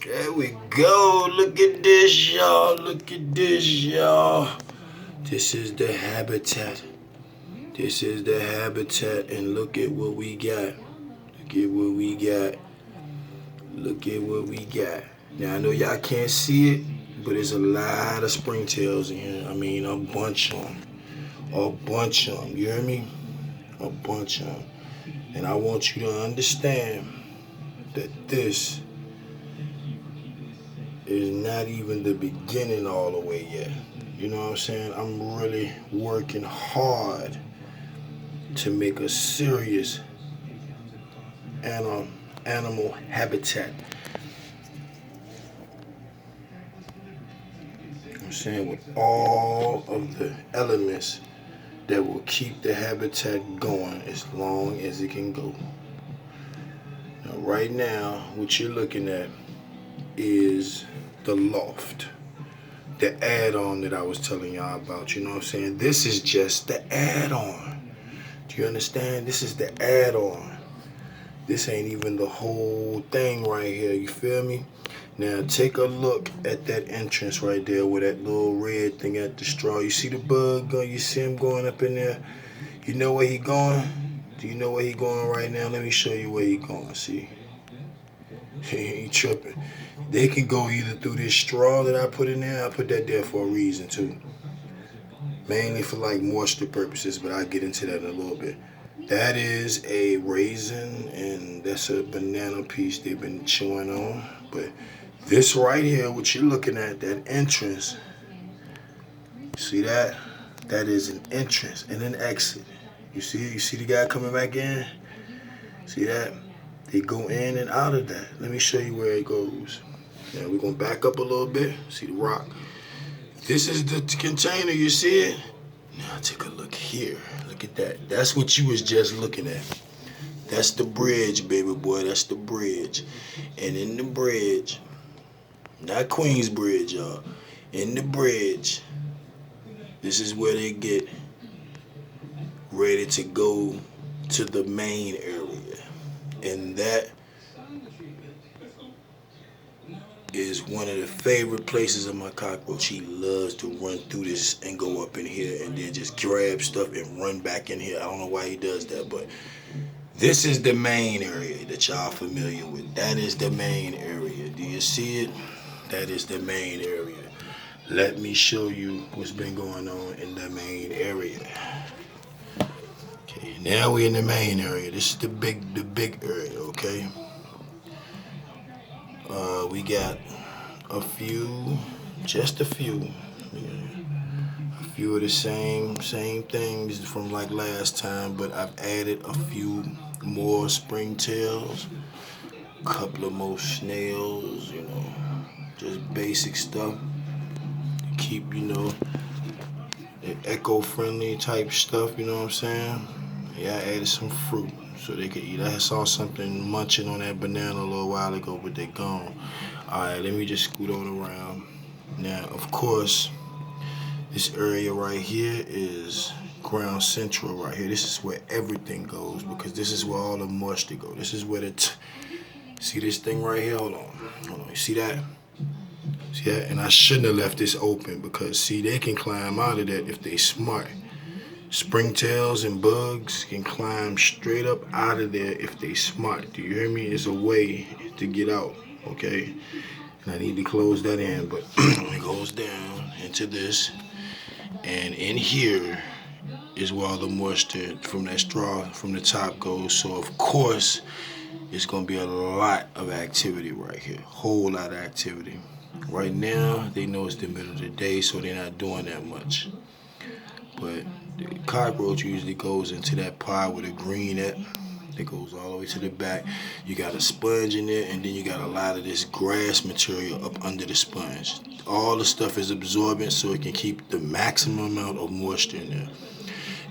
There we go. Look at this, y'all. Look at this, y'all. This is the habitat. This is the habitat, and look at what we got. Look at what we got. Look at what we got. Now, I know y'all can't see it, but there's a lot of springtails in here. I mean, a bunch of them. A bunch of them. You hear me? A bunch of them. And I want you to understand that this is not even the beginning all the way yet. You know what I'm saying? I'm really working hard to make a serious animal habitat. I'm saying with all of the elements that will keep the habitat going as long as it can go. Now, right now, what you're looking at is the loft, the add-on that I was telling y'all about. You know what I'm saying? This is just the add-on. Do you understand? This is the add-on. This ain't even the whole thing right here. You feel me? Now take a look at that entrance right there with that little red thing at the straw. You see the bug going? You see him going up in there? You know where he going? Do you know where he going right now? Let me show you where he going. See? He ain't tripping. They can go either through this straw that I put in there. I put that there for a reason too. Mainly for like moisture purposes, but I'll get into that in a little bit. That is a raisin, and that's a banana piece they've been chewing on. But this right here, what you're looking at, that entrance, see that? That is an entrance and an exit. You see it? You see the guy coming back in? See that? They go in and out of that. Let me show you where it goes. Now we're gonna back up a little bit. See the rock? This is the container, you see it? Now take a look here. Look at that. That's what you was just looking at. That's the bridge, baby boy. That's the bridge. And in the bridge, not Queens Bridge, y'all. In the bridge, this is where they get ready to go to the main area. And that is one of the favorite places of my cockroach. He loves to run through this and go up in here and then just grab stuff and run back in here. I don't know why he does that, but this is the main area that y'all familiar with. That is the main area. Do you see it? That is the main area. Let me show you what's been going on in the main area. Okay, now we're in the main area. This is the big area, okay? We got a few, just a few of the same things from like last time, but I've added a few more springtails, a couple of more snails, you know, just basic stuff to keep, you know, the eco-friendly type stuff, you know what I'm saying? Yeah, I added some fruit so they could eat. I saw something munching on that banana a little while ago, but they're gone. All right, let me just scoot on around. Now, of course, this area right here is ground central right here. This is where everything goes because this is where all the moisture goes. This is where see this thing right here? Hold on. You see that? See that? And I shouldn't have left this open because, see, they can climb out of that if they smart. Springtails and bugs can climb straight up out of there if they smart. Do you hear me? It's a way to get out, okay? And I need to close that in, but it goes down into this. And in here is where all the moisture from that straw from the top goes. So, of course, it's going to be a lot of activity right here. Whole lot of activity. Right now, they know it's the middle of the day, so they're not doing that much. But the cockroach usually goes into that pile with a green at. It goes all the way to the back. You got a sponge in there, and then you got a lot of this grass material up under the sponge. All the stuff is absorbent, so it can keep the maximum amount of moisture in there.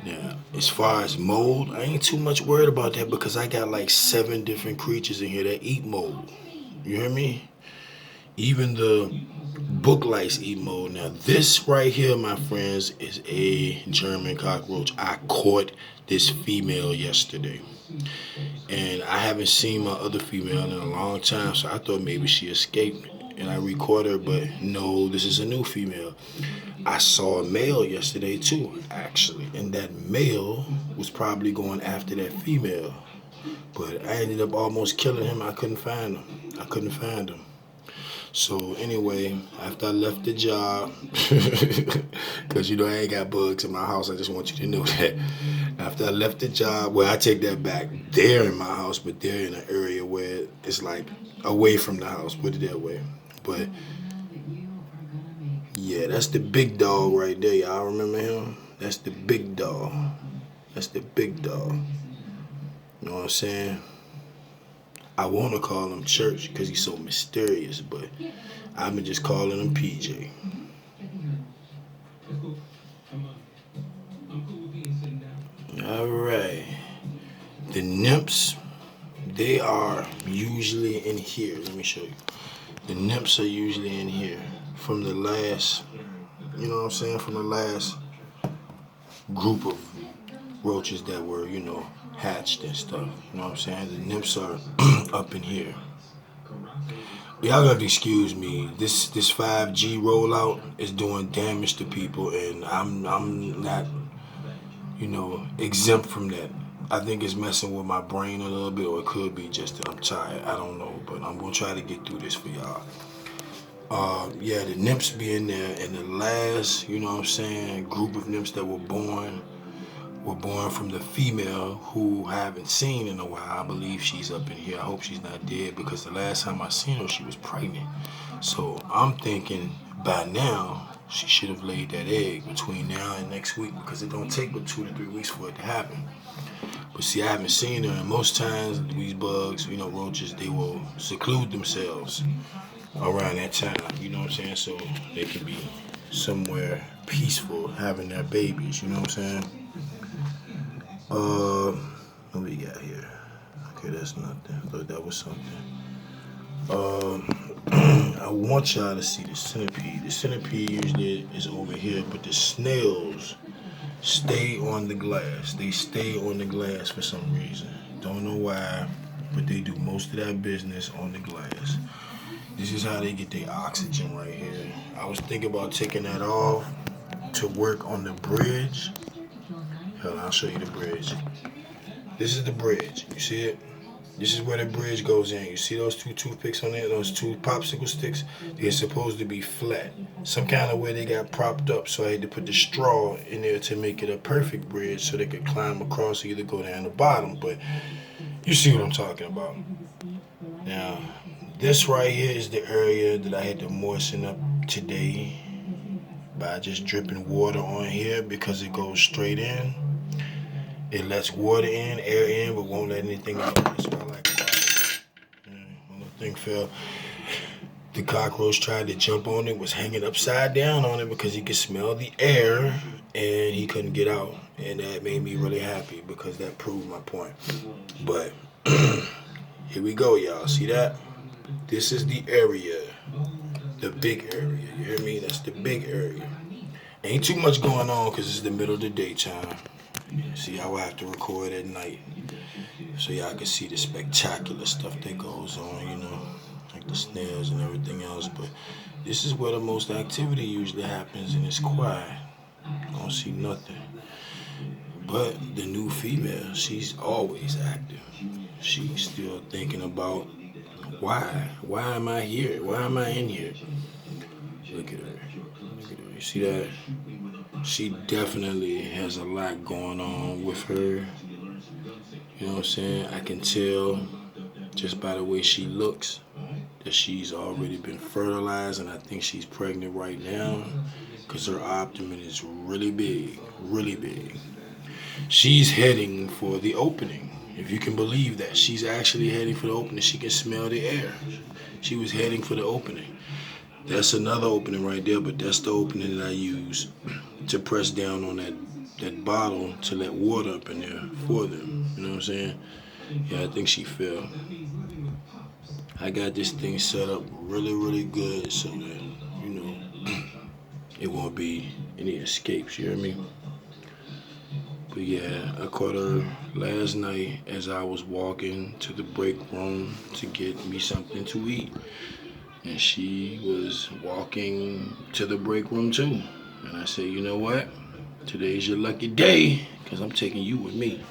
Now, as far as mold, I ain't too much worried about that because I got like 7 different creatures in here that eat mold. You hear me? even the book lights emo. Now this right here, my friends, is a German cockroach. I caught this female yesterday, and I haven't seen my other female in a long time, so I thought maybe she escaped and I recorded her, but no, this is a new female. I saw a male yesterday too, actually, and that male was probably going after that female, but I ended up almost killing him. I couldn't find him. So anyway, after I left the job, because you know I ain't got bugs in my house, I just want you to know that. After I left the job, well, I take that back. They're in my house, but they're in an area where it's like away from the house, put it that way. But yeah, that's the big dog right there. Y'all remember him? That's the big dog. That's the big dog. You know what I'm saying? I want to call him Church because he's so mysterious, but I've been just calling him PJ. All right. The nymphs, they are usually in here. Let me show you. The nymphs are usually in here from the last, you know what I'm saying, from the last group of roaches that were, you know, hatched and stuff. You know what I'm saying? The nymphs are up in here. Y'all gotta excuse me. This 5G rollout is doing damage to people, and I'm not, you know, exempt from that. I think it's messing with my brain a little bit, or it could be just that I'm tired. I don't know, but I'm gonna try to get through this for y'all. Yeah, the nymphs be in there, and the last, you know what I'm saying, group of nymphs that were born from the female who I haven't seen in a while. I believe she's up in here. I hope she's not dead, because the last time I seen her, she was pregnant. So I'm thinking by now she should have laid that egg between now and next week, because it don't take but 2 to 3 weeks for it to happen. But see, I haven't seen her, and most times these bugs, you know, roaches, they will seclude themselves around that time, you know what I'm saying? So they can be somewhere peaceful having their babies, you know what I'm saying? What we got here? Okay, that's nothing. I thought that was something. I want y'all to see the centipede. The centipede usually is over here, but the snails stay on the glass. They stay on the glass for some reason. Don't know why, but they do most of that business on the glass. This is how they get their oxygen right here. I was thinking about taking that off to work on the bridge. Hell, I'll show you the bridge. This is the bridge. You see it? This is where the bridge goes in. You see those 2 toothpicks on there? Those 2 popsicle sticks? They're supposed to be flat. Some kind of way they got propped up, so I had to put the straw in there to make it a perfect bridge so they could climb across or either go down the bottom. But you see what I'm talking about. Now, this right here is the area that I had to moisten up today by just dripping water on here, because it goes straight in. It lets water in, air in, but won't let anything out. That's what I like about it. When the thing fell, the cockroach tried to jump on it, was hanging upside down on it because he could smell the air, and he couldn't get out. And that made me really happy, because that proved my point. But here we go, y'all. See that? This is the area, the big area. You hear me? That's the big area. Ain't too much going on because it's the middle of the daytime. See how I have to record at night, so y'all can see the spectacular stuff that goes on, you know, like the snails and everything else. But this is where the most activity usually happens, and it's quiet. I don't see nothing. But the new female, she's always active. She's still thinking about why am I here? Why am I in here? Look at her. You see that? She definitely has a lot going on with her. You know what I'm saying? I can tell just by the way she looks that she's already been fertilized, and I think she's pregnant right now, because her abdomen is really big, really big. She's heading for the opening. If you can believe that, she's actually heading for the opening. She can smell the air. She was heading for the opening. That's another opening right there, but that's the opening that I use to press down on that bottle to let water up in there for them. You know what I'm saying? Yeah, I think she fell. I got this thing set up really good so that, you know, it won't be any escapes, you hear me? But yeah, I caught her last night as I was walking to the break room to get me something to eat. And she was walking to the break room too. And I said, you know what? Today's your lucky day, because I'm taking you with me.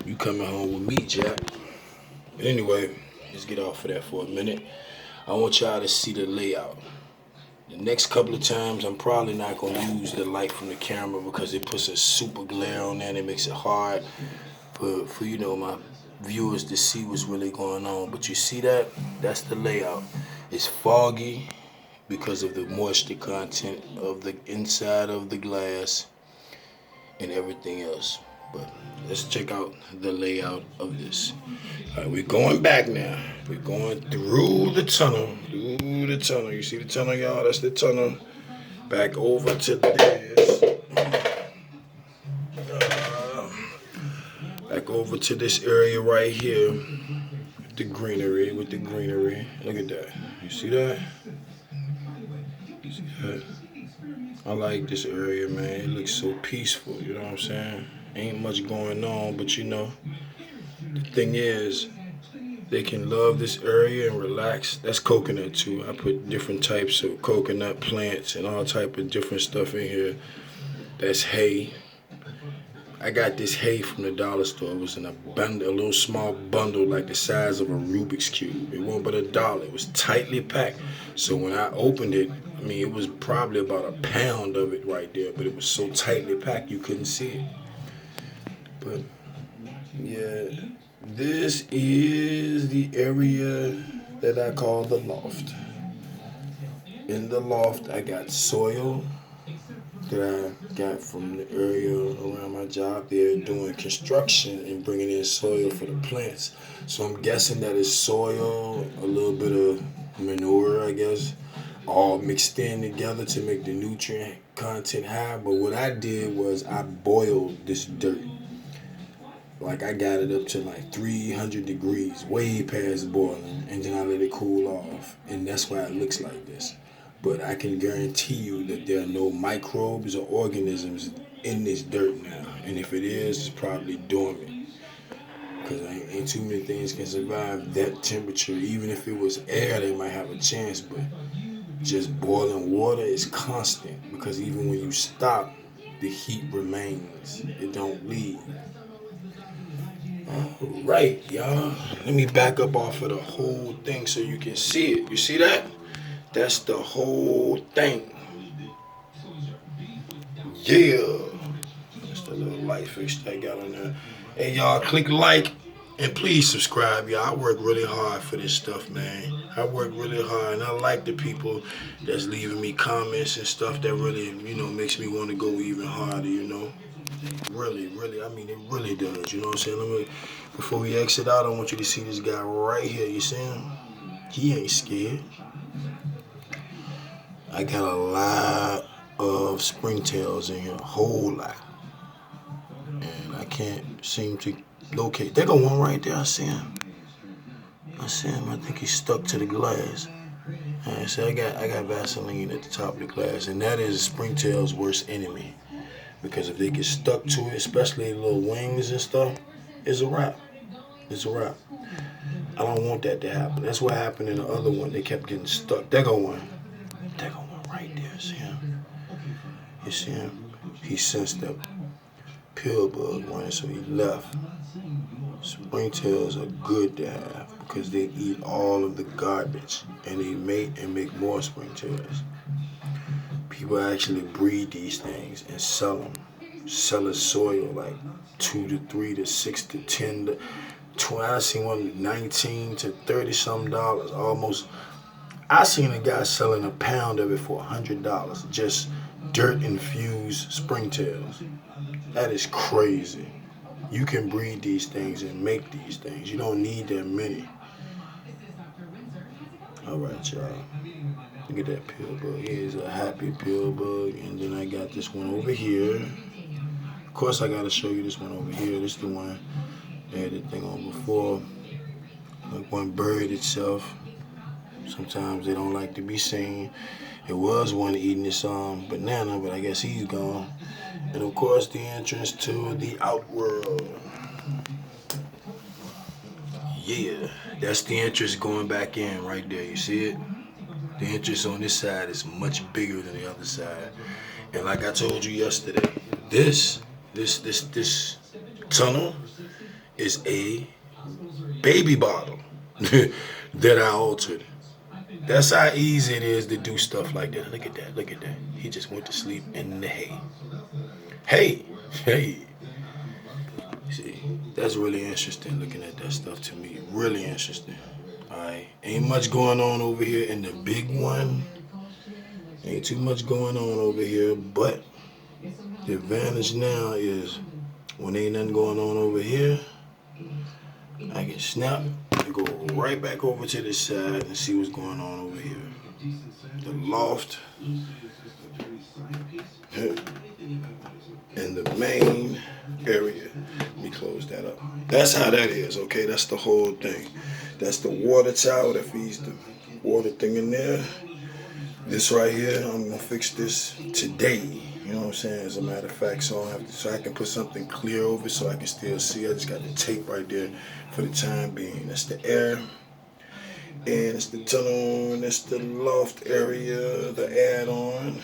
You coming home with me, Jack. But anyway, let's get off of that for a minute. I want y'all to see the layout. The next couple of times, I'm probably not going to use the light from the camera because it puts a super glare on there and it makes it hard for you know, my viewers to see what's really going on. But you see that? That's the layout. It's foggy because of the moisture content of the inside of the glass and everything else. But let's check out the layout of this. All right, we're going back now. We're going through the tunnel. Through the tunnel. You see the tunnel, y'all? That's the tunnel. Back over to this. Back over to this area right here. With the greenery. Look at that. You see that? You see that? I like this area, man. It looks so peaceful, you know what I'm saying? Ain't much going on, but you know, the thing is, they can love this area and relax. That's coconut too. I put different types of coconut plants and all type of different stuff in here. That's hay. I got this hay from the dollar store. It was in a bundle, a little small bundle like the size of a Rubik's Cube. It wasn't but $1. It was tightly packed. So when I opened it, I mean, it was probably about a pound of it right there, but it was so tightly packed you couldn't see it. But yeah, this is the area that I call the loft. In the loft, I got soil that I got from the area around my job. They're doing construction and bringing in soil for the plants. So I'm guessing that it's soil, a little bit of manure, I guess, all mixed in together to make the nutrient content high. But what I did was I boiled this dirt. Like I got it up to like 300 degrees, way past boiling, and then I let it cool off. And that's why it looks like this. But I can guarantee you that there are no microbes or organisms in this dirt now. And if it is, it's probably dormant. Because ain't too many things can survive that temperature. Even if it was air, they might have a chance. But just boiling water is constant. Because even when you stop, the heat remains. It don't leave. All right, y'all. Let me back up off of the whole thing so you can see it. You see that? That's the whole thing. Yeah. That's the little light fixture I got on there. Hey, y'all, click like and please subscribe, y'all. I work really hard for this stuff, man. I work really hard, and I like the people that's leaving me comments and stuff that really, you know, makes me want to go even harder, you know. Really, I mean, it really does, you know what I'm saying? Before we exit out, I want you to see this guy right here. You see him? He ain't scared. I got a lot of springtails in here, a whole lot. And I can't seem to locate. There go one right there, I see him. I think he's stuck to the glass. Alright, so I got Vaseline at the top of the glass, and that is springtail's worst enemy. Because if they get stuck to it, especially little wings and stuff, it's a wrap. It's a wrap. I don't want that to happen. That's what happened in the other one. They kept getting stuck. There go one. There go one right there. See him? You see him? He sensed that PILLBUG one, so he left. Springtails are good to have because they eat all of the garbage and they mate and make more springtails. People actually breed these things and sell them. Sell a soil like 2 to 3 to 6 to 10 to 20. I seen one 19 to 30 some dollars. Almost. I seen a guy selling a pound of it for $100. Just dirt infused springtails. That is crazy. You can breed these things and make these things. You don't need that many. All right, y'all. Look at that PILLBUG. Here's a happy PILLBUG. And then I got this one over here. Of course, I got to show you this one over here. This is the one I had the thing on before. Like one bird itself. Sometimes they don't like to be seen. It was one eating this banana, but I guess he's gone. And of course the entrance to the outworld. Yeah, that's the entrance going back in right there. You see it? The entrance on this side is much bigger than the other side. And like I told you yesterday, this tunnel is a baby bottle that I altered. That's how easy it is to do stuff like that. Look at that, look at that. He just went to sleep in the hay. Hey. See, that's really interesting looking at that stuff to me. Really interesting. Alright, ain't much going on over here in the big one. Ain't too much going on over here, but the advantage now is when ain't nothing going on over here, I can snap and go right back over to this side and see what's going on over here. The loft and the main area. Let me close that up. That's how that is, okay? That's the whole thing. That's the water tower that feeds the water thing in there. This right here, I'm gonna fix this today. You know what I'm saying? As a matter of fact, so I can put something clear over it so I can still see. I just got the tape right there for the time being. That's the air, and it's the tunnel, and that's the loft area, the add-on.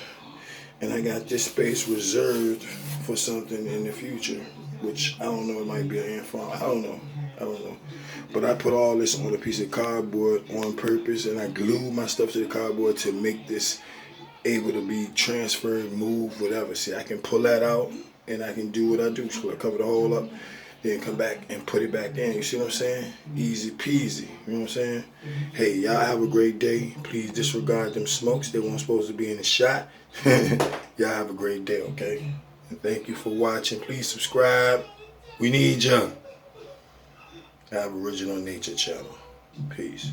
And I got this space reserved for something in the future, which I don't know, it might be an ant farm. I don't know. But I put all this on a piece of cardboard on purpose, and I glued my stuff to the cardboard to make this able to be transferred, moved, whatever. See, I can pull that out, and I can do what I do. So I cover the hole up, then come back and put it back in. You see what I'm saying? Easy peasy. You know what I'm saying? Hey, y'all have a great day. Please disregard them smokes. They weren't supposed to be in the shot. Y'all have a great day, okay? And thank you for watching. Please subscribe. We need y'all. Aboriginal Nature Channel. Peace.